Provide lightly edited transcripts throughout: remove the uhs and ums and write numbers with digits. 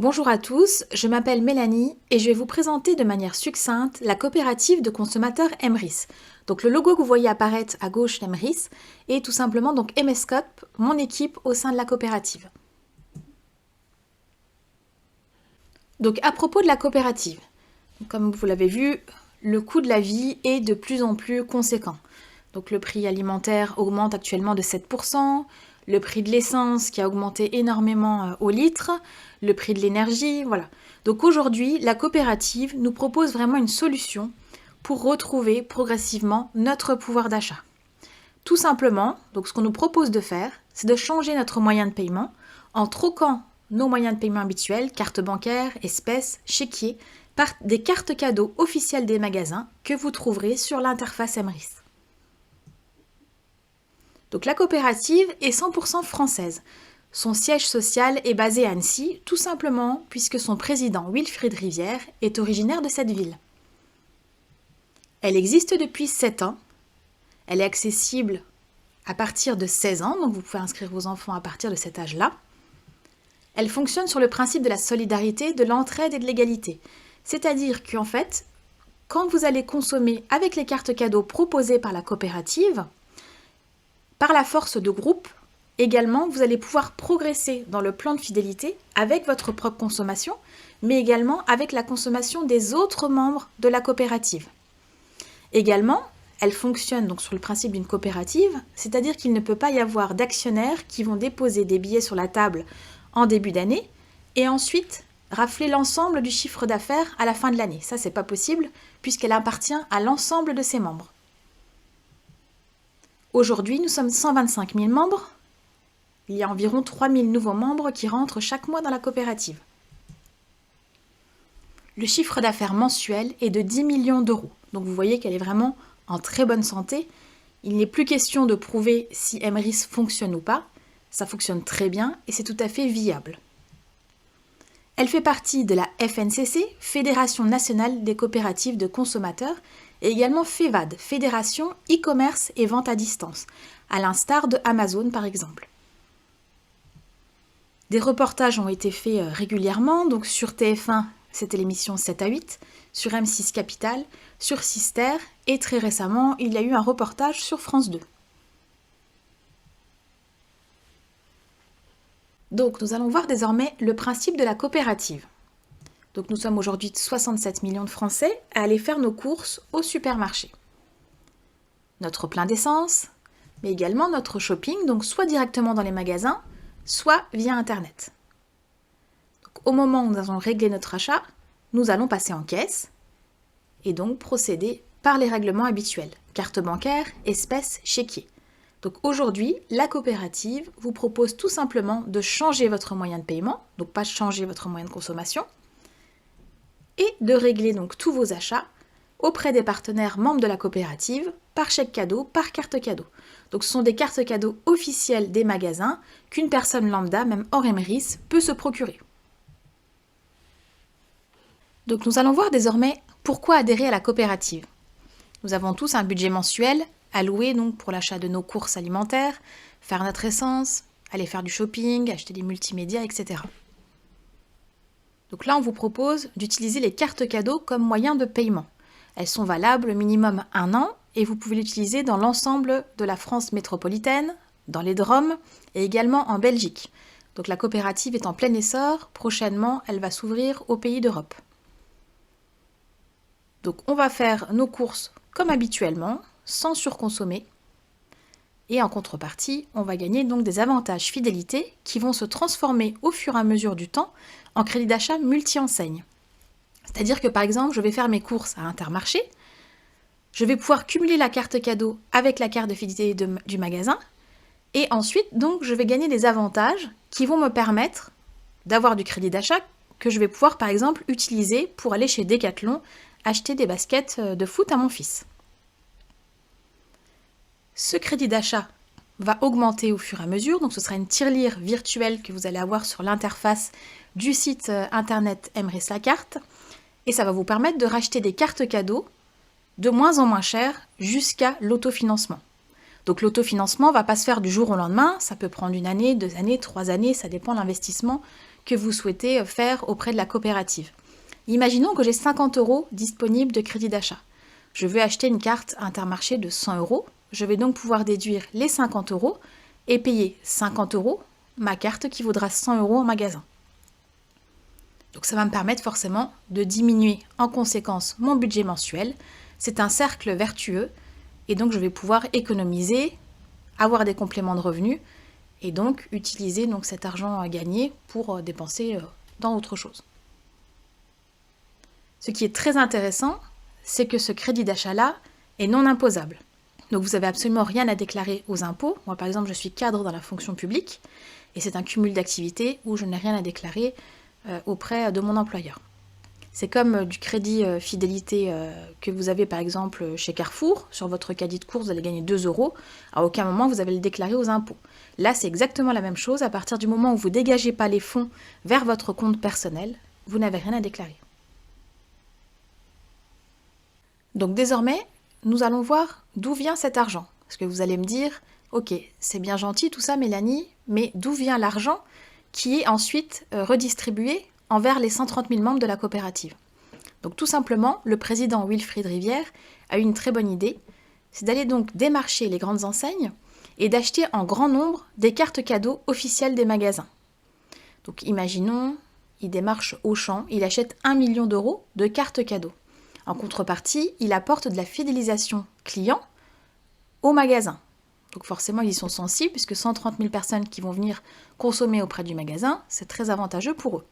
Bonjour à tous, je m'appelle Mélanie et je vais vous présenter de manière succincte la coopérative de consommateurs Emrys. Donc le logo que vous voyez apparaître à gauche d'Emrys est tout simplement donc MSCOP, mon équipe au sein de la coopérative. Donc à propos de la coopérative, comme vous l'avez vu, le coût de la vie est de plus en plus conséquent. Donc le prix alimentaire augmente actuellement de 7%, le prix de l'essence qui a augmenté énormément au litre, le prix de l'énergie, voilà. Donc aujourd'hui, la coopérative nous propose vraiment une solution pour retrouver progressivement notre pouvoir d'achat. Tout simplement, donc ce qu'on nous propose de faire, c'est de changer notre moyen de paiement en troquant nos moyens de paiement habituels, carte bancaire, espèces, chéquier, par des cartes cadeaux officielles des magasins que vous trouverez sur l'interface Emrys. Donc la coopérative est 100% française. Son siège social est basé à Annecy, tout simplement puisque son président Wilfried Rivière est originaire de cette ville. Elle existe depuis 7 ans. Elle est accessible à partir de 16 ans, donc vous pouvez inscrire vos enfants à partir de cet âge-là. Elle fonctionne sur le principe de la solidarité, de l'entraide et de l'égalité. C'est-à-dire qu'en fait, quand vous allez consommer avec les cartes cadeaux proposées par la coopérative, par la force de groupe, également, vous allez pouvoir progresser dans le plan de fidélité avec votre propre consommation, mais également avec la consommation des autres membres de la coopérative. Également, elle fonctionne donc sur le principe d'une coopérative, c'est-à-dire qu'il ne peut pas y avoir d'actionnaires qui vont déposer des billets sur la table en début d'année et ensuite rafler l'ensemble du chiffre d'affaires à la fin de l'année. Ça, c'est pas possible puisqu'elle appartient à l'ensemble de ses membres. Aujourd'hui, nous sommes 125 000 membres. Il y a environ 3 000 nouveaux membres qui rentrent chaque mois dans la coopérative. Le chiffre d'affaires mensuel est de 10 millions d'euros. Donc vous voyez qu'elle est vraiment en très bonne santé. Il n'est plus question de prouver si Emrys fonctionne ou pas. Ça fonctionne très bien et c'est tout à fait viable. Elle fait partie de la FNCC, Fédération nationale des coopératives de consommateurs, et également FEVAD, Fédération e-commerce et vente à distance, à l'instar de Amazon par exemple. Des reportages ont été faits régulièrement, donc sur TF1, c'était l'émission 7 à 8, sur M6 Capital, sur Sister, et très récemment, il y a eu un reportage sur France 2. Donc nous allons voir désormais le principe de la coopérative. Donc nous sommes aujourd'hui 67 millions de Français à aller faire nos courses au supermarché. Notre plein d'essence, mais également notre shopping, donc soit directement dans les magasins, soit via Internet. Donc, au moment où nous allons régler notre achat, nous allons passer en caisse et donc procéder par les règlements habituels, carte bancaire, espèces, chéquier. Donc aujourd'hui, la coopérative vous propose tout simplement de changer votre moyen de paiement, donc pas changer votre moyen de consommation, et de régler donc tous vos achats auprès des partenaires membres de la coopérative par chèque cadeau, par carte cadeau. Donc ce sont des cartes cadeaux officielles des magasins qu'une personne lambda, même hors Emrys, peut se procurer. Donc nous allons voir désormais pourquoi adhérer à la coopérative. Nous avons tous un budget mensuel alloué donc pour l'achat de nos courses alimentaires, faire notre essence, aller faire du shopping, acheter des multimédias, etc. Donc là, on vous propose d'utiliser les cartes cadeaux comme moyen de paiement. Elles sont valables minimum 1 an et vous pouvez l'utiliser dans l'ensemble de la France métropolitaine, dans les DROM et également en Belgique. Donc la coopérative est en plein essor, prochainement elle va s'ouvrir aux pays d'Europe. Donc on va faire nos courses comme habituellement, sans surconsommer. Et en contrepartie, on va gagner donc des avantages fidélité qui vont se transformer au fur et à mesure du temps en crédit d'achat multi-enseigne. C'est-à-dire que par exemple, je vais faire mes courses à Intermarché, je vais pouvoir cumuler la carte cadeau avec la carte de fidélité du magasin, et ensuite donc je vais gagner des avantages qui vont me permettre d'avoir du crédit d'achat que je vais pouvoir par exemple utiliser pour aller chez Decathlon acheter des baskets de foot à mon fils. Ce crédit d'achat va augmenter au fur et à mesure, donc ce sera une tirelire virtuelle que vous allez avoir sur l'interface du site internet Emrys la carte, et ça va vous permettre de racheter des cartes cadeaux de moins en moins chères jusqu'à l'autofinancement. Donc l'autofinancement ne va pas se faire du jour au lendemain, ça peut prendre 1 année, 2 années, 3 années, ça dépend de l'investissement que vous souhaitez faire auprès de la coopérative. Imaginons que j'ai 50 € disponibles de crédit d'achat. Je veux acheter une carte Intermarché de 100 €. Je vais donc pouvoir déduire les 50 € et payer 50 € ma carte qui vaudra 100 € en magasin. Donc ça va me permettre forcément de diminuer en conséquence mon budget mensuel. C'est un cercle vertueux et donc je vais pouvoir économiser, avoir des compléments de revenus et donc utiliser donc cet argent à gagner pour dépenser dans autre chose. Ce qui est très intéressant, c'est que ce crédit d'achat-là est non imposable. Donc vous n'avez absolument rien à déclarer aux impôts. Moi par exemple, je suis cadre dans la fonction publique et c'est un cumul d'activités où je n'ai rien à déclarer auprès de mon employeur. C'est comme du crédit fidélité que vous avez par exemple chez Carrefour. Sur votre caddie de course, vous allez gagner 2 €. À aucun moment, vous avez le déclaré aux impôts. Là, c'est exactement la même chose. À partir du moment où vous ne dégagez pas les fonds vers votre compte personnel, vous n'avez rien à déclarer. Donc désormais, nous allons voir d'où vient cet argent. Parce que vous allez me dire, ok, c'est bien gentil tout ça Mélanie, mais d'où vient l'argent qui est ensuite redistribué envers les 130 000 membres de la coopérative? Donc tout simplement, le président Wilfried Rivière a eu une très bonne idée, c'est d'aller donc démarcher les grandes enseignes et d'acheter en grand nombre des cartes cadeaux officielles des magasins. Donc imaginons, il démarche Auchan, il achète 1 million € de cartes cadeaux. En contrepartie, il apporte de la fidélisation client au magasin. Donc forcément, ils y sont sensibles puisque 130 000 personnes qui vont venir consommer auprès du magasin, c'est très avantageux pour eux.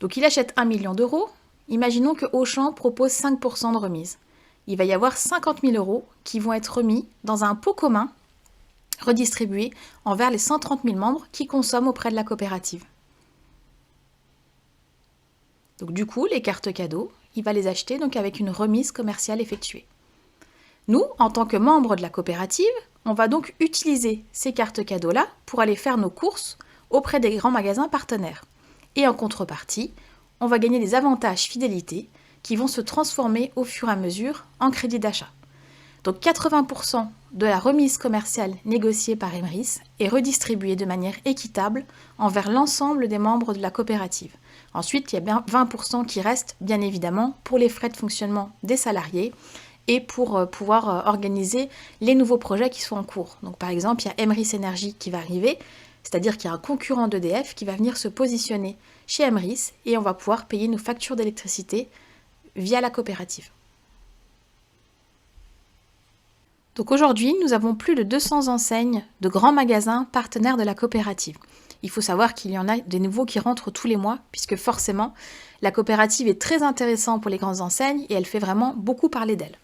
Donc il achète 1 million €. Imaginons que Auchan propose 5% de remise. Il va y avoir 50 000 € qui vont être remis dans un pot commun redistribué envers les 130 000 membres qui consomment auprès de la coopérative. Donc du coup, les cartes cadeaux, il va les acheter donc avec une remise commerciale effectuée. Nous, en tant que membres de la coopérative, on va donc utiliser ces cartes cadeaux-là pour aller faire nos courses auprès des grands magasins partenaires. Et en contrepartie, on va gagner des avantages fidélité qui vont se transformer au fur et à mesure en crédit d'achat. Donc 80% de la remise commerciale négociée par Emeris est redistribuée de manière équitable envers l'ensemble des membres de la coopérative. Ensuite, il y a bien 20% qui restent, bien évidemment, pour les frais de fonctionnement des salariés et pour pouvoir organiser les nouveaux projets qui sont en cours. Donc par exemple, il y a Emeris Énergie qui va arriver, c'est-à-dire qu'il y a un concurrent d'EDF qui va venir se positionner chez Emeris et on va pouvoir payer nos factures d'électricité via la coopérative. Donc aujourd'hui, nous avons plus de 200 enseignes de grands magasins partenaires de la coopérative. Il faut savoir qu'il y en a des nouveaux qui rentrent tous les mois, puisque forcément, la coopérative est très intéressante pour les grandes enseignes et elle fait vraiment beaucoup parler d'elle.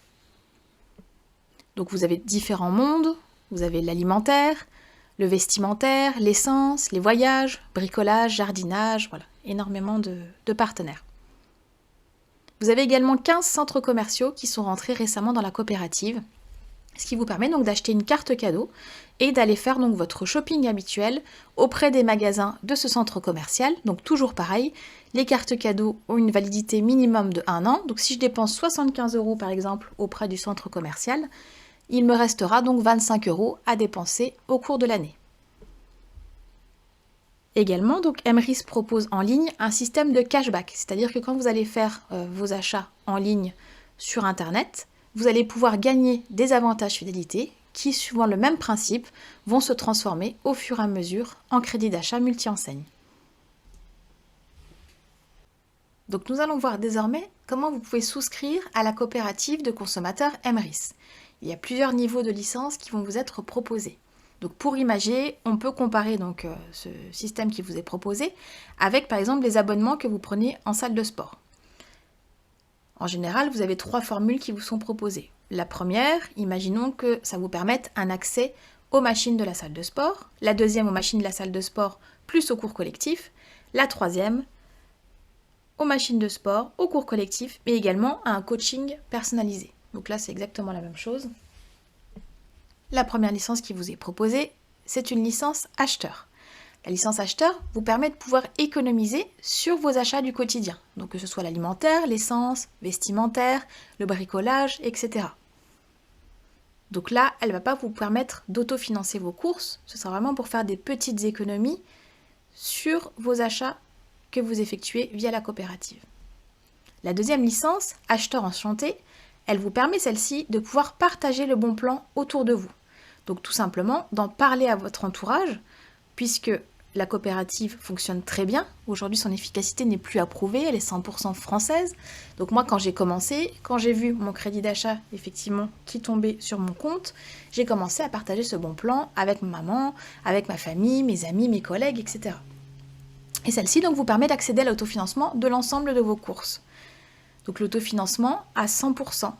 Donc vous avez différents mondes, vous avez l'alimentaire, le vestimentaire, l'essence, les voyages, bricolage, jardinage, voilà, énormément de partenaires. Vous avez également 15 centres commerciaux qui sont rentrés récemment dans la coopérative, ce qui vous permet donc d'acheter une carte cadeau et d'aller faire donc votre shopping habituel auprès des magasins de ce centre commercial. Donc toujours pareil, les cartes cadeaux ont une validité minimum de 1 an. Donc si je dépense 75 € par exemple auprès du centre commercial, il me restera donc 25 € à dépenser au cours de l'année. Également, donc Emeris propose en ligne un système de cashback, c'est-à-dire que quand vous allez faire vos achats en ligne sur Internet, vous allez pouvoir gagner des avantages fidélité qui, suivant le même principe, vont se transformer au fur et à mesure en crédit d'achat multi-enseigne. Donc nous allons voir désormais comment vous pouvez souscrire à la coopérative de consommateurs Emeris. Il y a plusieurs niveaux de licence qui vont vous être proposés. Donc pour imager, on peut comparer donc ce système qui vous est proposé avec par exemple les abonnements que vous prenez en salle de sport. En général, vous avez 3 formules qui vous sont proposées. La première, imaginons que ça vous permette un accès aux machines de la salle de sport. La deuxième, aux machines de la salle de sport plus aux cours collectifs. La troisième, aux machines de sport, aux cours collectifs, mais également à un coaching personnalisé. Donc là, c'est exactement la même chose. La première licence qui vous est proposée, c'est une licence acheteur. La licence acheteur vous permet de pouvoir économiser sur vos achats du quotidien, donc que ce soit l'alimentaire, l'essence, vestimentaire, le bricolage, etc. Donc là, elle ne va pas vous permettre d'autofinancer vos courses, ce sera vraiment pour faire des petites économies sur vos achats que vous effectuez via la coopérative. La deuxième licence, Acheteur Enchanté, elle vous permet celle-ci de pouvoir partager le bon plan autour de vous. Donc tout simplement d'en parler à votre entourage, puisque la coopérative fonctionne très bien. Aujourd'hui, son efficacité n'est plus à prouver, elle est 100% française. Donc moi, quand j'ai commencé, quand j'ai vu mon crédit d'achat, effectivement, qui tombait sur mon compte, j'ai commencé à partager ce bon plan avec ma maman, avec ma famille, mes amis, mes collègues, etc. Et celle-ci donc vous permet d'accéder à l'autofinancement de l'ensemble de vos courses. Donc l'autofinancement à 100%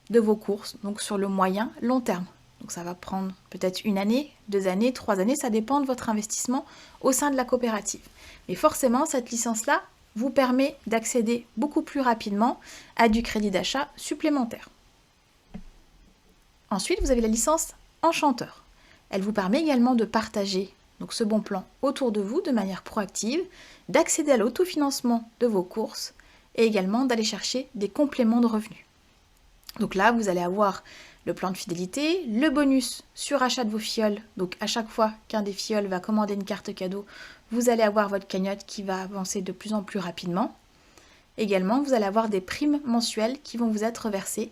de vos courses, donc sur le moyen long terme. Donc ça va prendre peut-être 1 année, 2 années, 3 années, ça dépend de votre investissement au sein de la coopérative. Mais forcément, cette licence-là vous permet d'accéder beaucoup plus rapidement à du crédit d'achat supplémentaire. Ensuite, vous avez la licence Enchanteur. Elle vous permet également de partager donc ce bon plan autour de vous de manière proactive, d'accéder à l'autofinancement de vos courses et également d'aller chercher des compléments de revenus. Donc là, vous allez avoir le plan de fidélité, le bonus sur achat de vos fioles. Donc à chaque fois qu'un des fioles va commander une carte cadeau, vous allez avoir votre cagnotte qui va avancer de plus en plus rapidement. Également, vous allez avoir des primes mensuelles qui vont vous être versées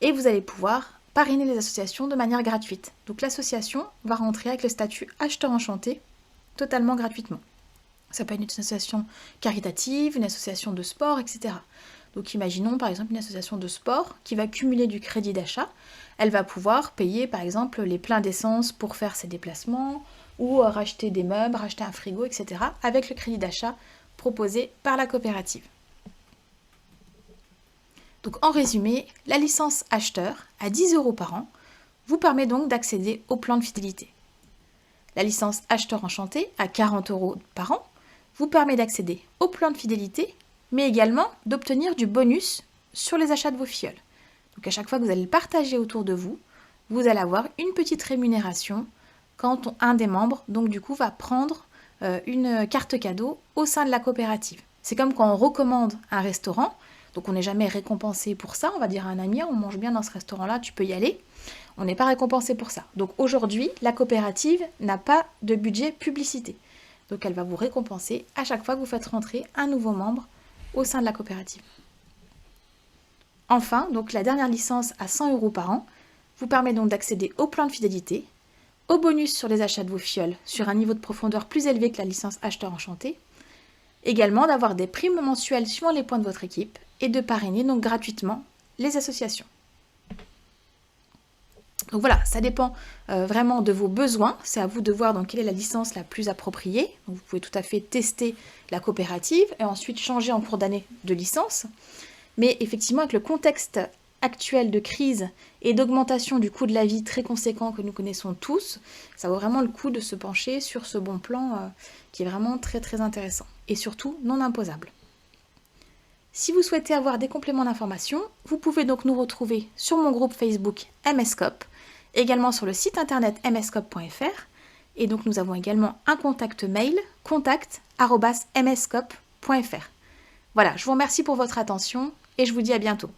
et vous allez pouvoir parrainer les associations de manière gratuite. Donc l'association va rentrer avec le statut Acheteur Enchanté totalement gratuitement. Ça peut être une association caritative, une association de sport, etc. Donc imaginons par exemple une association de sport qui va cumuler du crédit d'achat. Elle va pouvoir payer par exemple les pleins d'essence pour faire ses déplacements ou racheter des meubles, racheter un frigo, etc. avec le crédit d'achat proposé par la coopérative. Donc en résumé, la licence acheteur à 10 € par an vous permet donc d'accéder au plan de fidélité. La licence acheteur enchanté à 40 € par an vous permet d'accéder au plan de fidélité, mais également d'obtenir du bonus sur les achats de vos fioles. Donc à chaque fois que vous allez le partager autour de vous, vous allez avoir une petite rémunération quand un des membres, donc du coup, va prendre une carte cadeau au sein de la coopérative. C'est comme quand on recommande un restaurant, donc on n'est jamais récompensé pour ça, on va dire à un ami, on mange bien dans ce restaurant-là, tu peux y aller. On n'est pas récompensé pour ça. Donc aujourd'hui, la coopérative n'a pas de budget publicité. Donc elle va vous récompenser à chaque fois que vous faites rentrer un nouveau membre au sein de la coopérative. Enfin, donc la dernière licence à 100 € par an vous permet donc d'accéder au plan de fidélité, au bonus sur les achats de vos fioles sur un niveau de profondeur plus élevé que la licence acheteur enchanté, également d'avoir des primes mensuelles suivant les points de votre équipe et de parrainer donc gratuitement les associations. Donc voilà, ça dépend vraiment de vos besoins. C'est à vous de voir donc quelle est la licence la plus appropriée. Donc vous pouvez tout à fait tester la coopérative et ensuite changer en cours d'année de licence. Mais effectivement, avec le contexte actuel de crise et d'augmentation du coût de la vie très conséquent que nous connaissons tous, ça vaut vraiment le coup de se pencher sur ce bon plan qui est vraiment très très intéressant et surtout non imposable. Si vous souhaitez avoir des compléments d'information, vous pouvez donc nous retrouver sur mon groupe Facebook MSCOP, également sur le site internet mscop.fr, et donc nous avons également un contact mail, contact@mscop.fr. Voilà, je vous remercie pour votre attention et je vous dis à bientôt.